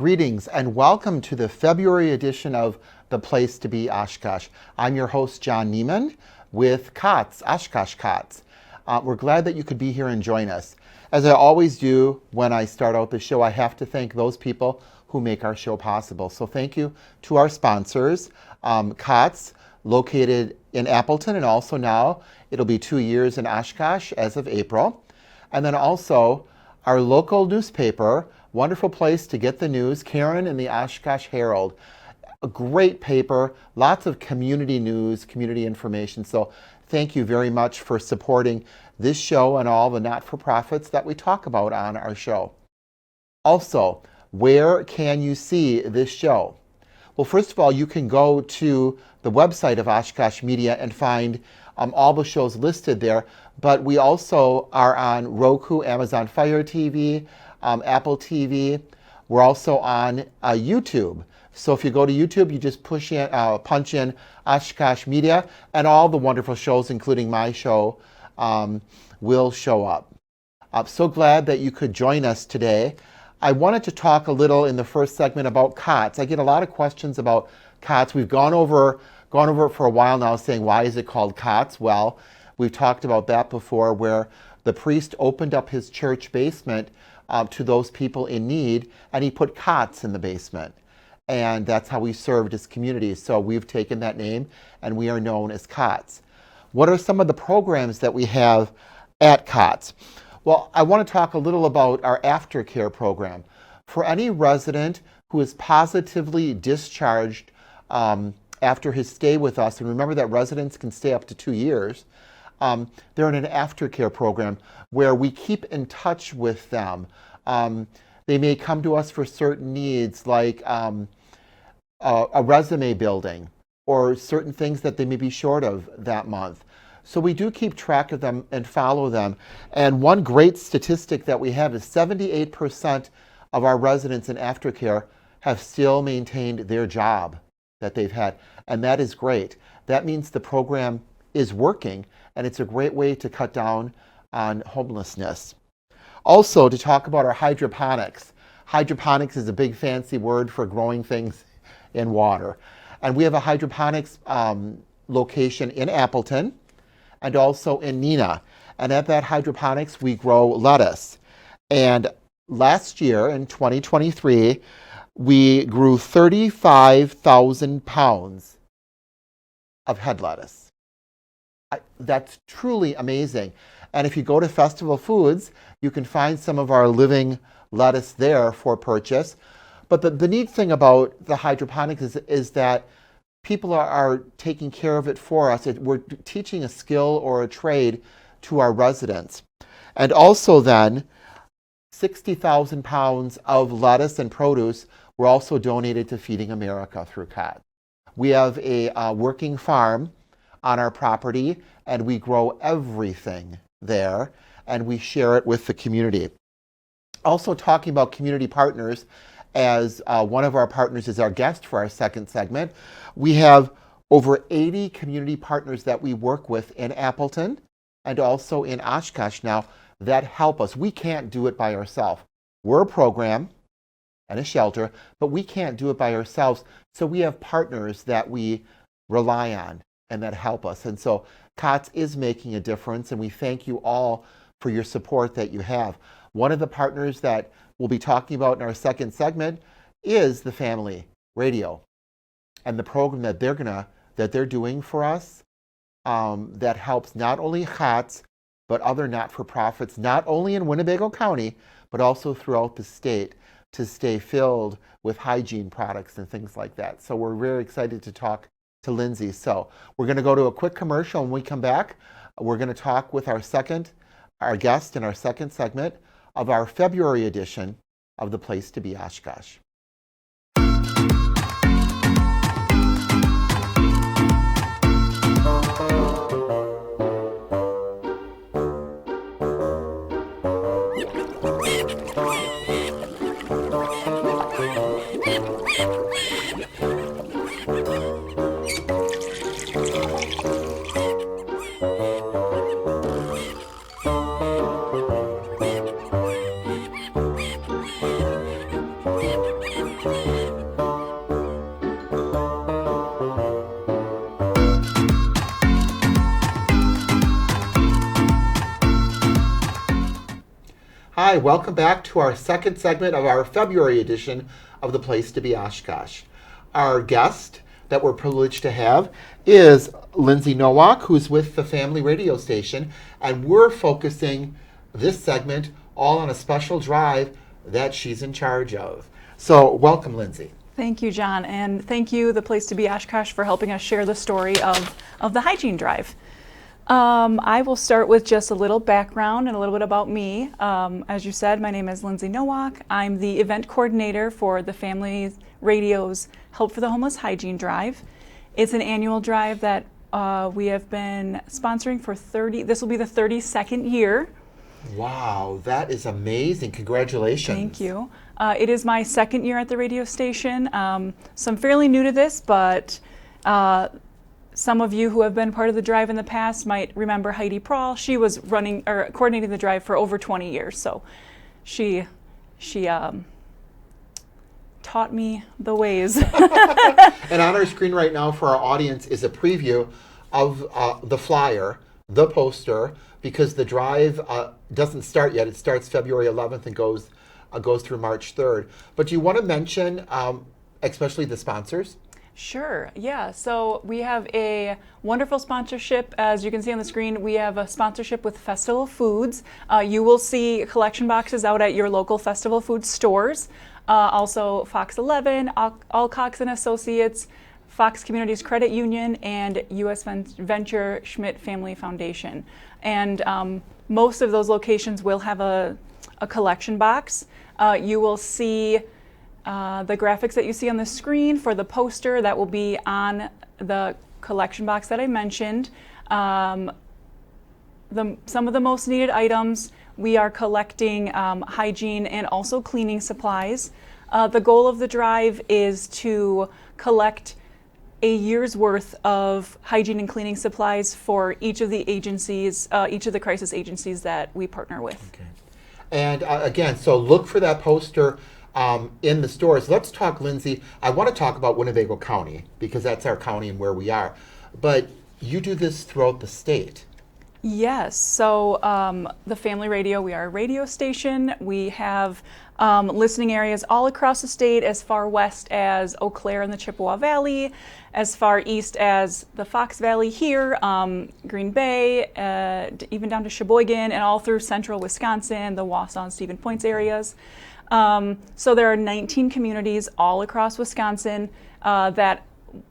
Greetings and welcome to the February edition of The Place to Be Oshkosh. I'm your host, John Neiman, with COTS, Oshkosh COTS. We're glad that you could be here and join us. As I always do when I start out the show, I have to thank those people who make our show possible. So thank you to our sponsors, COTS, located in Appleton, and also now it'll be 2 years in Oshkosh as of April. And then also our local newspaper, wonderful place to get the news, Karen and the Oshkosh Herald. A great paper, lots of community news, community information. So thank you very much for supporting this show and all the not-for-profits that we talk about on our show. Also, where can you see this show? Well, first of all, you can go to the website of Oshkosh Media and find all the shows listed there. But we also are on Roku, Amazon Fire TV, Apple TV. We're also on YouTube. So if you go to YouTube, you just punch in Oshkosh Media, and all the wonderful shows, including my show, will show up. I'm so glad that you could join us today. I wanted to talk a little in the first segment about COTS. I get a lot of questions about COTS. We've gone over it for a while now, saying, why is it called COTS? Well, we've talked about that before, where the priest opened up his church basement to those people in need, and he put cots in the basement. And that's how we served his community. So we've taken that name, and we are known as COTS. What are some of the programs that we have at COTS? Well, I want to talk a little about our aftercare program. For any resident who is positively discharged after his stay with us, and remember that residents can stay up to 2 years, they're in an aftercare program where we keep in touch with them. They may come to us for certain needs, like a resume building or certain things that they may be short of that month. So we do keep track of them and follow them. And one great statistic that we have is 78% of our residents in aftercare have still maintained their job that they've had. And that is great. That means the program is working, and it's a great way to cut down on homelessness. Also, to talk about our hydroponics. Hydroponics is a big fancy word for growing things in water. And we have a hydroponics location in Appleton and also in Neenah. And at that hydroponics, we grow lettuce. And last year, in 2023, we grew 35,000 pounds of head lettuce. That's truly amazing. And if you go to Festival Foods, you can find some of our living lettuce there for purchase. But the neat thing about the hydroponics is that people are taking care of it for us. We're teaching a skill or a trade to our residents. And also then, 60,000 pounds of lettuce and produce were also donated to Feeding America through COTS. We have a working farm on our property, and we grow everything there, and we share it with the community. Also, talking about community partners, as one of our partners is our guest for our second segment, we have over 80 community partners that we work with in Appleton and also in Oshkosh now that help us. We can't do it by ourselves. We're a program and a shelter, but we can't do it by ourselves. So we have partners that we rely on and that help us. And so COTS is making a difference, and we thank you all for your support that you have. One of the partners that we'll be talking about in our second segment is the Family Radio and the program that they're doing for us that helps not only COTS but other not-for-profits, not only in Winnebago County but also throughout the state, to stay filled with hygiene products and things like that. So we're very excited to talk to Lindsay. So we're going to go to a quick commercial. When we come back, we're going to talk with our guest in our second segment of our February edition of The Place to Be Oshkosh. Hi, welcome back to our second segment of our February edition of The Place to Be Oshkosh. Our guest that we're privileged to have is Lindsay Nowak, who's with the family radio station, and we're focusing this segment all on a special drive that she's in charge of. So welcome, Lindsay. Thank you, John, and thank you, The Place to Be Oshkosh, for helping us share the story of the hygiene drive. I will start with just a little background and a little bit about me. As you said, my name is Lindsay Nowak. I'm the event coordinator for the Family Radio's Help for the Homeless Hygiene Drive. It's an annual drive that we have been sponsoring for this will be the 32nd year. Wow, that is amazing. Congratulations. Thank you. It is my second year at the radio station, so I'm fairly new to this, but some of you who have been part of the drive in the past might remember Heidi Prahl. She was running or coordinating the drive for over 20 years, so she taught me the ways. And on our screen right now for our audience is a preview of the flyer, the poster, because the drive doesn't start yet. It starts February 11th and goes through March 3rd. But do you want to mention especially the sponsors? Sure, yeah. So we have a wonderful sponsorship. As you can see on the screen, we have a sponsorship with Festival Foods. You will see collection boxes out at your local Festival Foods stores. Also Fox 11, Alcox and Associates, Fox Communities Credit Union, and U.S. Venture Schmidt Family Foundation. And most of those locations will have a collection box. You will see the graphics that you see on the screen for the poster that will be on the collection box that I mentioned. Some of the most needed items, we are collecting hygiene and also cleaning supplies. The goal of the drive is to collect a year's worth of hygiene and cleaning supplies for each of the agencies, each of the crisis agencies that we partner with. Okay. And again, so look for that poster in the stores. Let's talk, Lindsay. I want to talk about Winnebago County because that's our county and where we are. But you do this throughout the state. Yes. So the Family Radio, we are a radio station. We have listening areas all across the state, as far west as Eau Claire in the Chippewa Valley, as far east as the Fox Valley here, Green Bay, even down to Sheboygan, and all through central Wisconsin, the Wausau and Stevens Point areas. So there are 19 communities all across Wisconsin that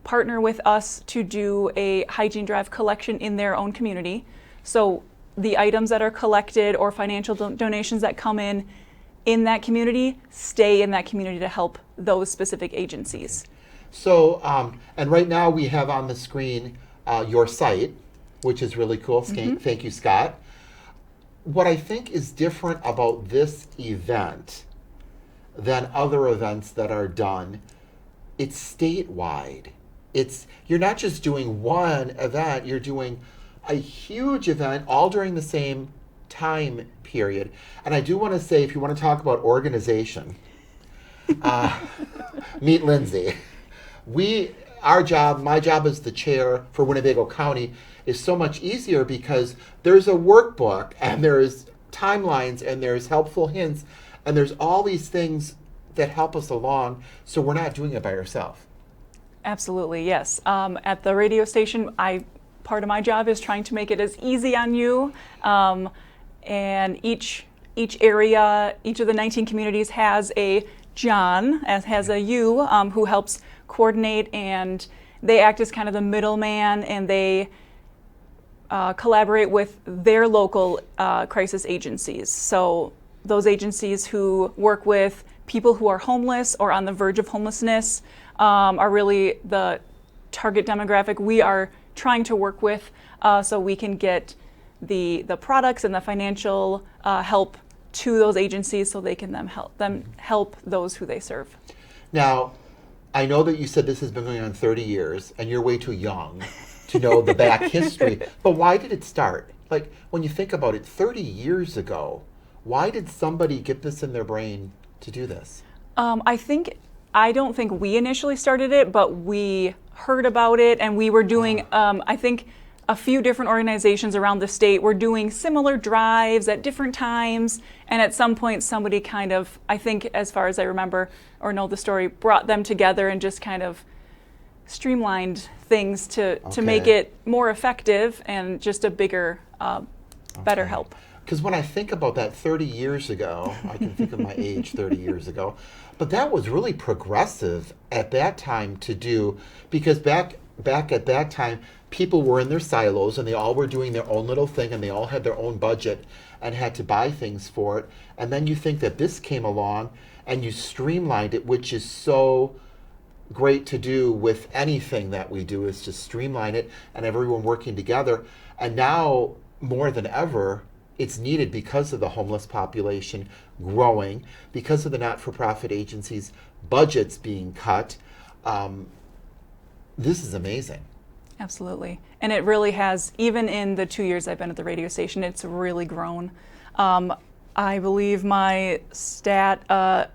partner with us to do a hygiene drive collection in their own community. So the items that are collected or financial donations that come in that community stay in that community to help those specific agencies. So, and right now we have on the screen your site, which is really cool. Mm-hmm. Thank you, Scott. What I think is different about this event than other events that are done, it's statewide. You're not just doing one event, you're doing a huge event all during the same time period. And I do want to say, if you want to talk about organization, meet Lindsay. My job as the chair for Winnebago County is so much easier because there's a workbook and there's timelines and there's helpful hints and there's all these things that help us along, so we're not doing it by ourselves. Absolutely, yes. At the radio station, part of my job is trying to make it as easy on you, and each area, each of the 19 communities has a John, has a you, who helps coordinate, and they act as kind of the middleman, and they collaborate with their local crisis agencies. So those agencies who work with people who are homeless or on the verge of homelessness are really the target demographic we are trying to work with, so we can get the products and the financial help to those agencies so they can help those who they serve. Now, I know that you said this has been going on 30 years, and you're way too young to know the back history, but why did it start? Like, when you think about it, 30 years ago, why did somebody get this in their brain to do this? I don't think we initially started it, but we heard about it, and we were doing, I think a few different organizations around the state were doing similar drives at different times, and at some point somebody kind of, I think as far as I remember or know the story, brought them together and just kind of streamlined things to make it more effective and just a bigger, better help. Because when I think about that 30 years ago, I can think of my age 30 years ago, but that was really progressive at that time to do, because back at that time, people were in their silos and they all were doing their own little thing and they all had their own budget and had to buy things for it. And then you think that this came along and you streamlined it, which is so great to do with anything that we do, is to streamline it and everyone working together. And now more than ever, it's needed because of the homeless population growing, because of the not-for-profit agencies' budgets being cut. This is amazing. Absolutely. And it really has, even in the 2 years I've been at the radio station, it's really grown. I believe my stat,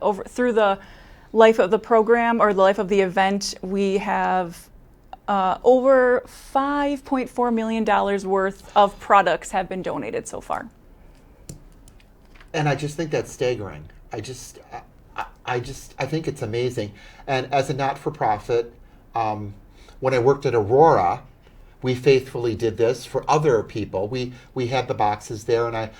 over through the life of the program or the life of the event, we have over $5.4 million worth of products have been donated so far. And I just think that's staggering. I think it's amazing. And as a not-for-profit, when I worked at Aurora, we faithfully did this for other people. We had the boxes there, and I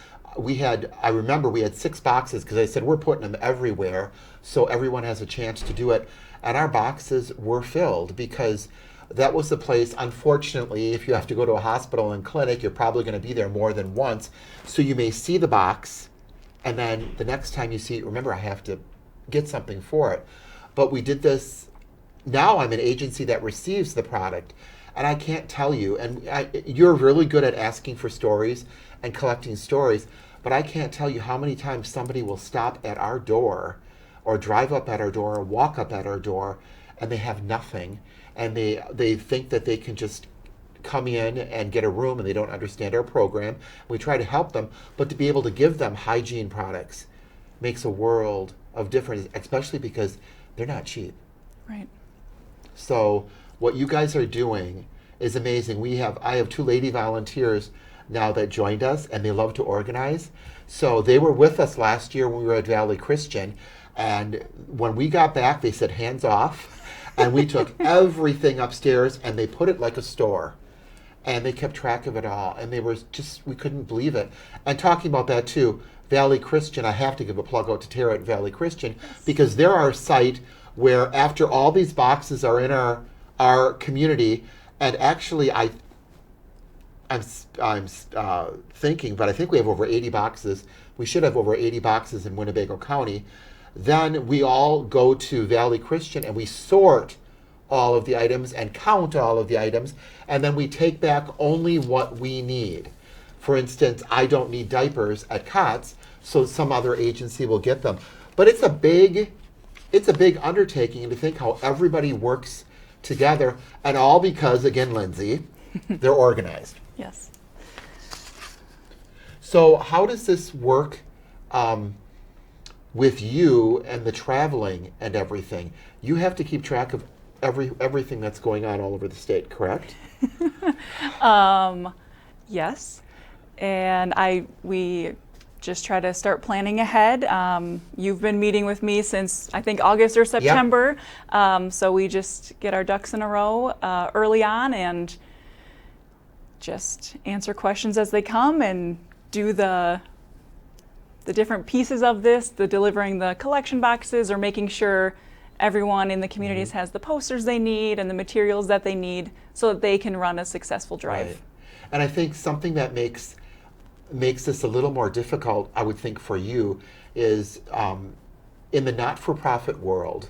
remember we had 6 boxes because I said we're putting them everywhere so everyone has a chance to do it. And our boxes were filled because that was the place. Unfortunately, if you have to go to a hospital and clinic, you're probably going to be there more than once. So you may see the box, and then the next time you see it, remember, I have to get something for it. But we did this. Now I'm an agency that receives the product, and I can't tell you, and you're really good at asking for stories and collecting stories, but I can't tell you how many times somebody will stop at our door or drive up at our door or walk up at our door, and they have nothing, and they think that they can just come in and get a room, and they don't understand our program. We try to help them, but to be able to give them hygiene products makes a world of difference, especially because they're not cheap. Right. So what you guys are doing is amazing. I have 2 lady volunteers now that joined us, and they love to organize. So they were with us last year when we were at Valley Christian, and when we got back, they said hands off, and we took everything upstairs and they put it like a store, and they kept track of it all, and we couldn't believe it. And talking about that too, Valley Christian, I have to give a plug out to Tara at Valley Christian, because they're our site where after all these boxes are in our community, and actually I'm thinking, but I think we have over 80 boxes. We should have over 80 boxes in Winnebago County. Then we all go to Valley Christian and we sort all of the items and count all of the items, and then we take back only what we need. For instance, I don't need diapers at COTS, so some other agency will get them. But it's a big undertaking, and to think how everybody works together, and all because, again, Lindsay, they're organized. Yes. So how does this work with you and the traveling and everything? You have to keep track of everything that's going on all over the state, correct? Yes. And we just try to start planning ahead. You've been meeting with me since, I think, August or September. Yep. So we just get our ducks in a row early on and just answer questions as they come and do the different pieces of this, the delivering the collection boxes or making sure everyone in the communities has the posters they need and the materials that they need so that they can run a successful drive. Right. And I think something that makes this a little more difficult, I would think, for you is in the not-for-profit world,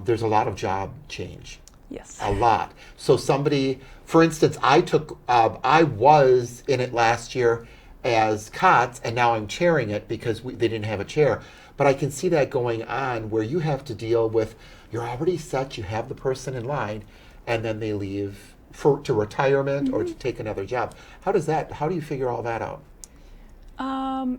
there's a lot of job change. Yes. A lot. So somebody, for instance, I was in it last year as COTS, and now I'm chairing it because they didn't have a chair. But I can see that going on where you have to deal with, you're already set, you have the person in line, and then they leave to retirement or to take another job. How do you figure all that out?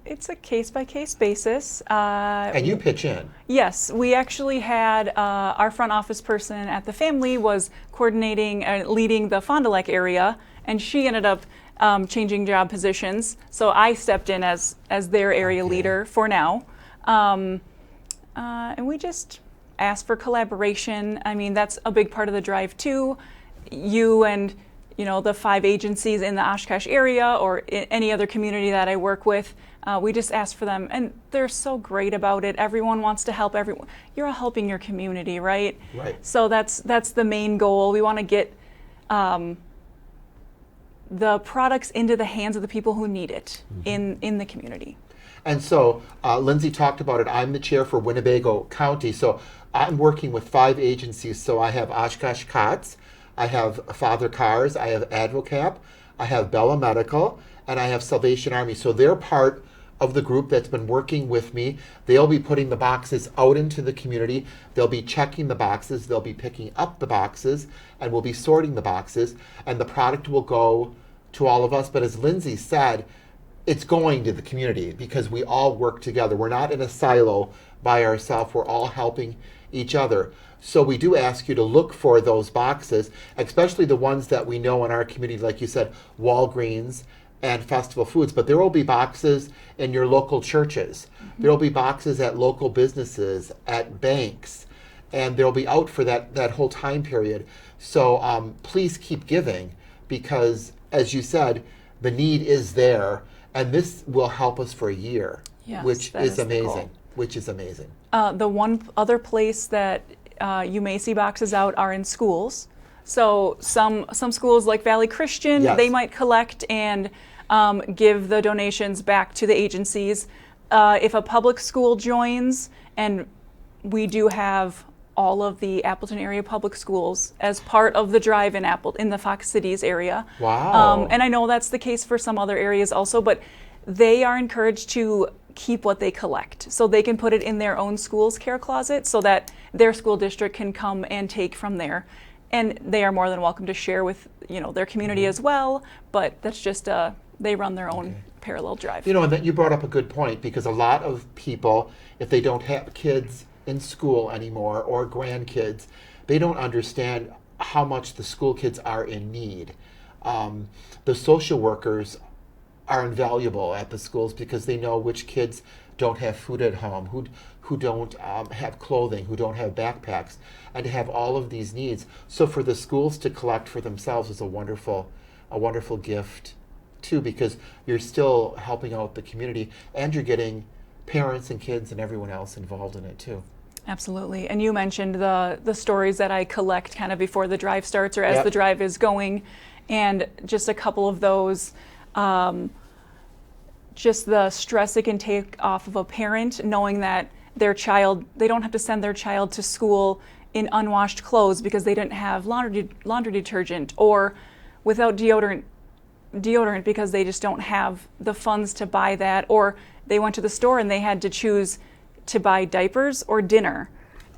It's a case-by-case basis. And you pitch in. Yes, we actually had our front office person at the family was coordinating and leading the Fond du Lac area, and she ended up changing job positions. So I stepped in as their area leader for now. And we just ask for collaboration. I mean, that's a big part of the drive too. You and the 5 agencies in the Oshkosh area or in any other community that I work with, we just ask for them, and they're so great about it. Everyone wants to help everyone. You're all helping your community, right? Right. So that's the main goal. We want to get the products into the hands of the people who need it in the community. And so Lindsay talked about it. I'm the chair for Winnebago County. So I'm working with 5 agencies. So I have Oshkosh COTS, I have Father Cars, I have Advocap, I have Bella Medical, and I have Salvation Army. So they're part of the group that's been working with me. They'll be putting the boxes out into the community. They'll be checking the boxes. They'll be picking up the boxes, and we'll be sorting the boxes. And the product will go to all of us. But as Lindsay said, it's going to the community because we all work together. We're not in a silo by ourselves. We're all helping each other. So we do ask you to look for those boxes, especially the ones that we know in our community, like you said, Walgreens and Festival Foods. But there will be boxes in your local churches. There will be boxes at local businesses, at banks, and they'll be out for that whole time period. So please keep giving because, as you said, the need is there. And this will help us for a year, Yes, which that is the goal. amazing. Which is amazing. The one other place that you may see boxes out are in schools. So some schools like Valley Christian, Yes. they might collect and give the donations back to the agencies. If a public school joins, and we do have all of the Appleton area public schools as part of the drive in the Fox Cities area. Wow. And I know that's the case for some other areas also, but they are encouraged to keep what they collect. So they can put it in their own school's care closet so that their school district can come and take from there. And they are more than welcome to share with their community as well, but that's just they run their own parallel drive. And that you brought up a good point because a lot of people, if they don't have kids in school anymore or grandkids, they don't understand how much the school kids are in need. The social workers are invaluable at the schools because they know which kids don't have food at home, who don't have clothing, who don't have backpacks, and to have all of these needs. So for the schools to collect for themselves is a wonderful gift too, because you're still helping out the community and you're getting parents and kids and everyone else involved in it too. Absolutely. And you mentioned the stories that I collect kind of before the drive starts or as Yep. the drive is going. And just a couple of those, just the stress it can take off of a parent knowing that their child, they don't have to send their child to school in unwashed clothes because they didn't have laundry detergent, or without deodorant because they just don't have the funds to buy that, or they went to the store and they had to choose to buy diapers or dinner.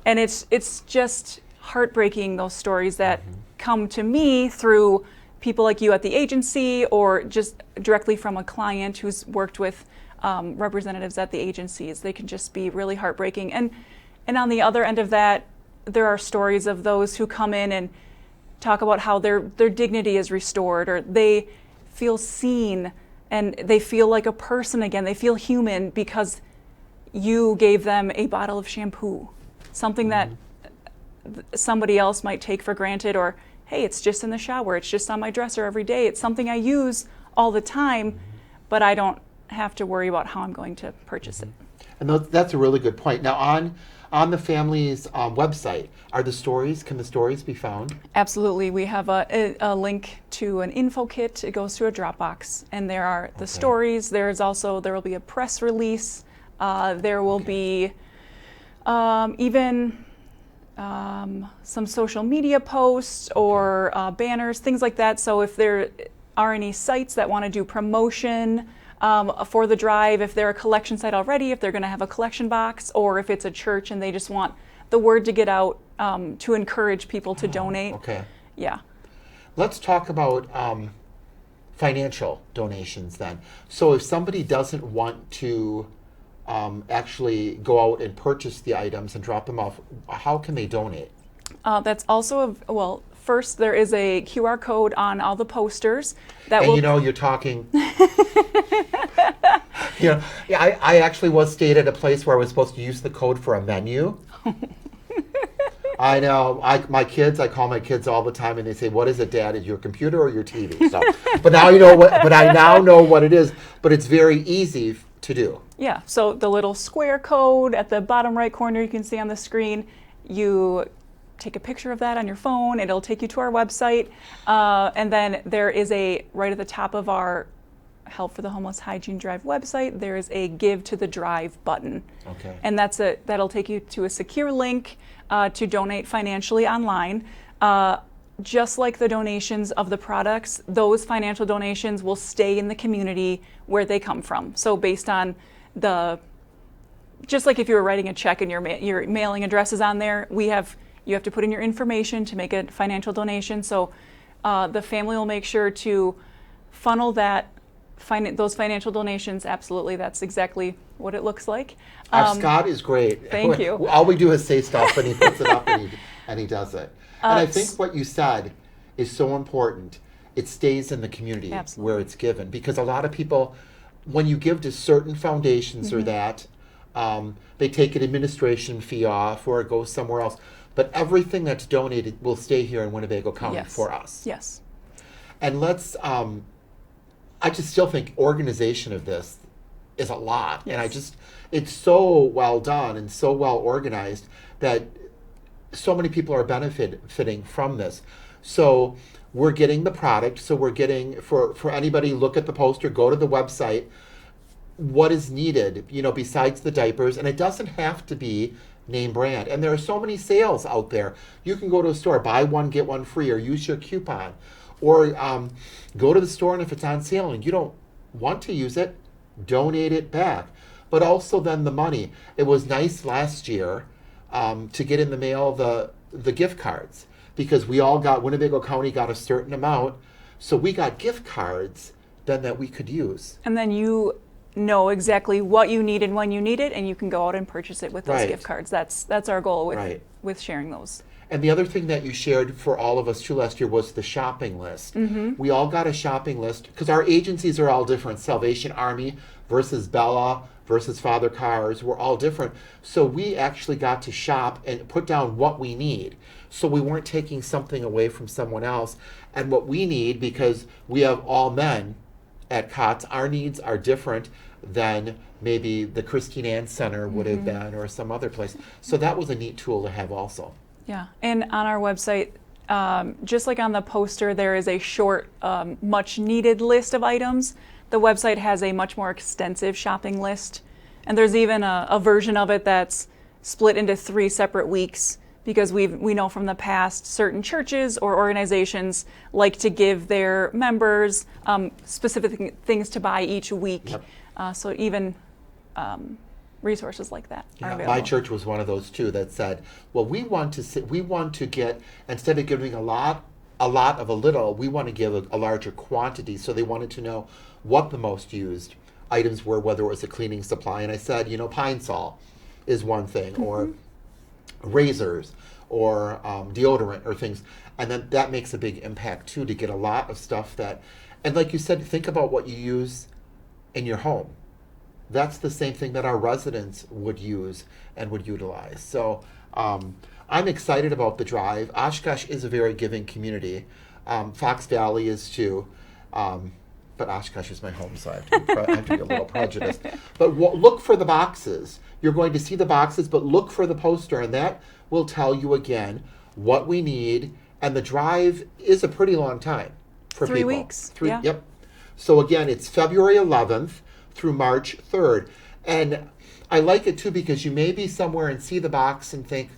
And it's just heartbreaking, those stories that come to me through people like you at the agency or just directly from a client who's worked with representatives at the agencies. They can just be really heartbreaking. And on the other end of that, there are stories of those who come in and talk about how their dignity is restored, or they feel seen and they feel like a person again. They feel human because you gave them a bottle of shampoo, something that somebody else might take for granted, or hey, it's just in the shower, it's just on my dresser every day, it's something I use all the time, but I don't have to worry about how I'm going to purchase it. And that's a really good point. Now on the family's website, can the stories be found? Absolutely. We have a link to an info kit. It goes to a Dropbox, and there are the stories. There will be a press release. There will be even some social media posts or banners, things like that. So if there are any sites that want to do promotion for the drive, if they're a collection site already, if they're going to have a collection box, or if it's a church and they just want the word to get out to encourage people to donate. Okay. Yeah. Let's talk about financial donations then. So if somebody doesn't want to actually go out and purchase the items and drop them off, how can they donate? That's also, first, there is a QR code on all the posters that And will. you know, you're talking. Yeah, I actually was stayed at a place where I was supposed to use the code for a menu. I know. I call my kids all the time, and they say, "What is it, Dad? Is it your computer or your TV?" So, but now you know what. But I now know what it is. But it's very easy to do. Yeah, so the little square code at the bottom right corner you can see on the screen, you take a picture of that on your phone, it'll take you to our website, and then there is right at the top of our Help for the Homeless Hygiene Drive website, there is a Give to the Drive button. Okay. And that'll take you to a secure link to donate financially online. Just like the donations of the products, those financial donations will stay in the community where they come from. So based on just like if you were writing a check and your mailing address is on there, you have to put in your information to make a financial donation. So the family will make sure to funnel those financial donations. Absolutely, that's exactly what it looks like. Scott is great. Thank you. All we do is say stuff, and he puts it up, and he does it. And I think what you said is so important. It stays in the community Absolutely. where it's given, because a lot of people, when you give to certain foundations or that, they take an administration fee off or it goes somewhere else. But everything that's donated will stay here in Winnebago County for us. Yes. And I just still think organization of this is a lot. Yes. And it's so well done and so well organized that so many people are benefiting from this. So we're getting the product. So we're getting, for anybody, look at the poster, go to the website, what is needed, besides the diapers. And it doesn't have to be name brand. And there are so many sales out there. You can go to a store, buy one, get one free, or use your coupon. Or go to the store, and if it's on sale and you don't want to use it, donate it back. But also then the money. It was nice last year to get in the mail the gift cards, because Winnebago County got a certain amount, so we got gift cards then that we could use. And then you know exactly what you need and when you need it, and you can go out and purchase it with those Right. gift cards. That's our goal Right. with sharing those. And the other thing that you shared for all of us too last year was the shopping list. Mm-hmm. We all got a shopping list because our agencies are all different. Salvation Army versus Bella versus Father Cars, we're all different. So we actually got to shop and put down what we need. So we weren't taking something away from someone else. And what we need, because we have all men at COTS, our needs are different than maybe the Christine Ann Center would have been or some other place. So that was a neat tool to have also. Yeah, and on our website, just like on the poster, there is a short, much needed list of items. The website has a much more extensive shopping list, and there's even a version of it that's split into 3 separate weeks, because we know from the past certain churches or organizations like to give their members specific things to buy each week. Yep. So even resources like that are available. My church was one of those too that said, well, we want to get, instead of giving a lot of a little, we want to give a larger quantity. So they wanted to know what the most used items were, whether it was a cleaning supply. And I said, Pine Sol is one thing, or razors, or deodorant, or things. And then that makes a big impact too, to get a lot of stuff and like you said, think about what you use in your home. That's the same thing that our residents would use and would utilize. So I'm excited about the drive. Oshkosh is a very giving community. Fox Valley is too. But Oshkosh is my home, so I have to be a little prejudiced. But look for the boxes. You're going to see the boxes, but look for the poster, and that will tell you again what we need. And the drive is a pretty long time for 3 people. weeks. Yeah. Yep. So again, it's February 11th through March 3rd. And I like it too, because you may be somewhere and see the box and think,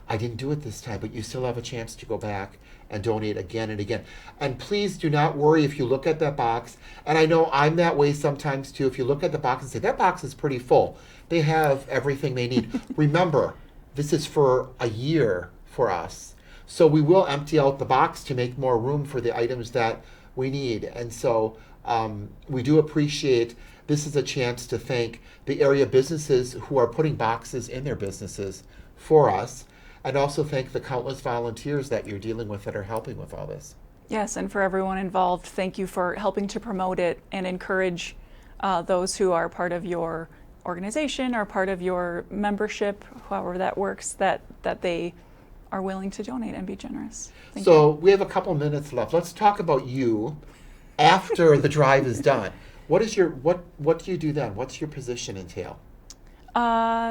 I didn't do it this time, but you still have a chance to go back and donate again and again. And please do not worry if you look at that box. And I know I'm that way sometimes too. If you look at the box and say, that box is pretty full, they have everything they need. Remember, this is for a year for us. So we will empty out the box to make more room for the items that we need. And so we do appreciate, this is a chance to thank the area businesses who are putting boxes in their businesses for us. and also thank the countless volunteers that you're dealing with that are helping with all this. Yes, and for everyone involved, thank you for helping to promote it and encourage those who are part of your organization or part of your membership, however that works, that they are willing to donate and be generous. Thank you. We have a couple minutes left. Let's talk about you after the drive is done. What do you do then? What's your position entail?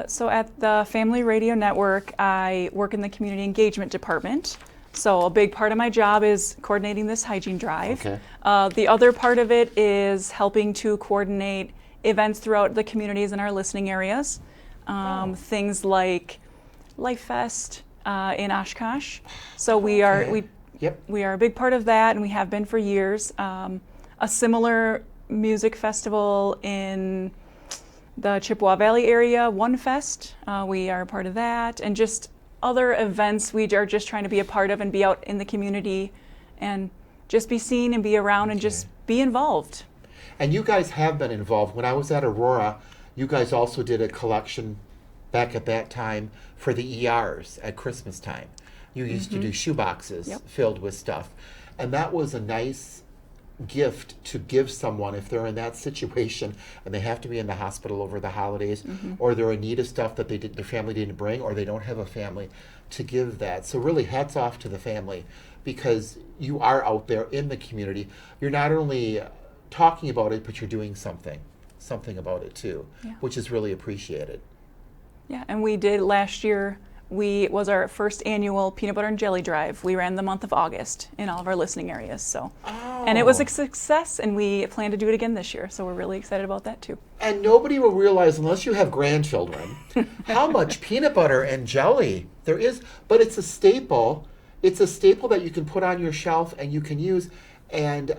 So at the Family Radio Network, I work in the community engagement department. So a big part of my job is coordinating this hygiene drive. Okay. The other part of it is helping to coordinate events throughout the communities in our listening areas. Things like Life Fest in Oshkosh. So we are a big part of that, and we have been for years. A similar music festival in the Chippewa Valley area, One Fest. We are a part of that, and just other events we are just trying to be a part of and be out in the community and just be seen and be around and just be involved. And you guys have been involved. When I was at Aurora, you guys also did a collection back at that time for the ERs at Christmas time. You used to do shoeboxes filled with stuff. And that was a nice gift to give someone if they're in that situation and they have to be in the hospital over the holidays, or they're in need of stuff that their family didn't bring, or they don't have a family, to give that. So really hats off to the family, because you are out there in the community. You're not only talking about it, but you're doing something about it too, which is really appreciated. Yeah, and we did last year. It was our first annual peanut butter and jelly drive. We ran the month of August in all of our listening areas. And it was a success, and we plan to do it again this year. So we're really excited about that too. And nobody will realize, unless you have grandchildren, how much peanut butter and jelly there is. But it's a staple. It's a staple that you can put on your shelf and you can use. And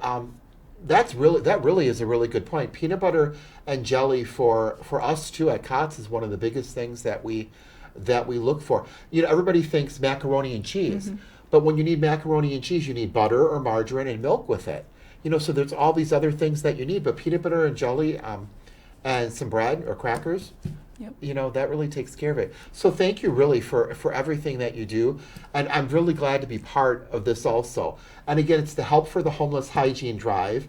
that really is a really good point. Peanut butter and jelly for us too at COTS is one of the biggest things that we look for. You know, everybody thinks macaroni and cheese, but when you need macaroni and cheese, you need butter or margarine and milk with it. You know, so there's all these other things that you need, but peanut butter and jelly and some bread or crackers, you know, that really takes care of it. So thank you really for everything that you do, and I'm really glad to be part of this also. And again, it's the Help for the Homeless Hygiene Drive.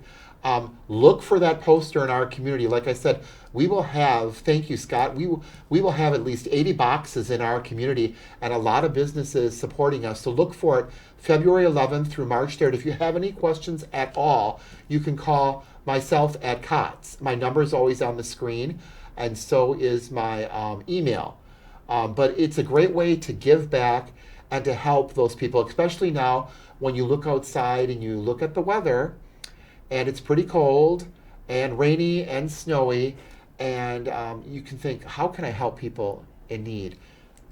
Look for that poster in our community. Like I said, we will have, thank you, Scott, we will have at least 80 boxes in our community and a lot of businesses supporting us. So look for it February 11th through March 3rd. If you have any questions at all, you can call myself at COTS. My number is always on the screen, and so is my email. But it's a great way to give back and to help those people, especially now when you look outside and you look at the weather, and it's pretty cold and rainy and snowy, and you can think, how can I help people in need?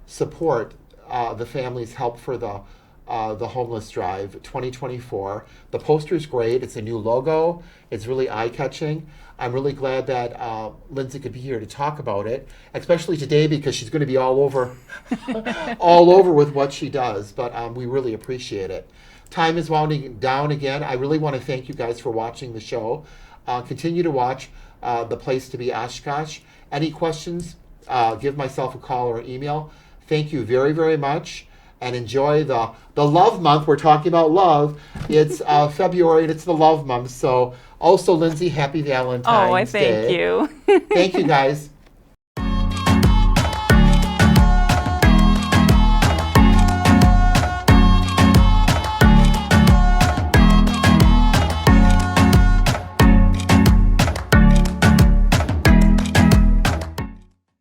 Support the family's Help for the Homeless Drive 2024. The poster's great. It's a new logo. It's really eye-catching. I'm really glad that Lindsay could be here to talk about it, especially today because she's going to be all over with what she does, but we really appreciate it. Time is winding down again. I really want to thank you guys for watching the show. Continue to watch The Place to Be Oshkosh. Any questions, give myself a call or an email. Thank you very, very much, and enjoy the love month. We're talking about love. It's February, and it's the love month. So also, Lindsay, happy Valentine's Day. Oh, I thank you. Thank you, guys.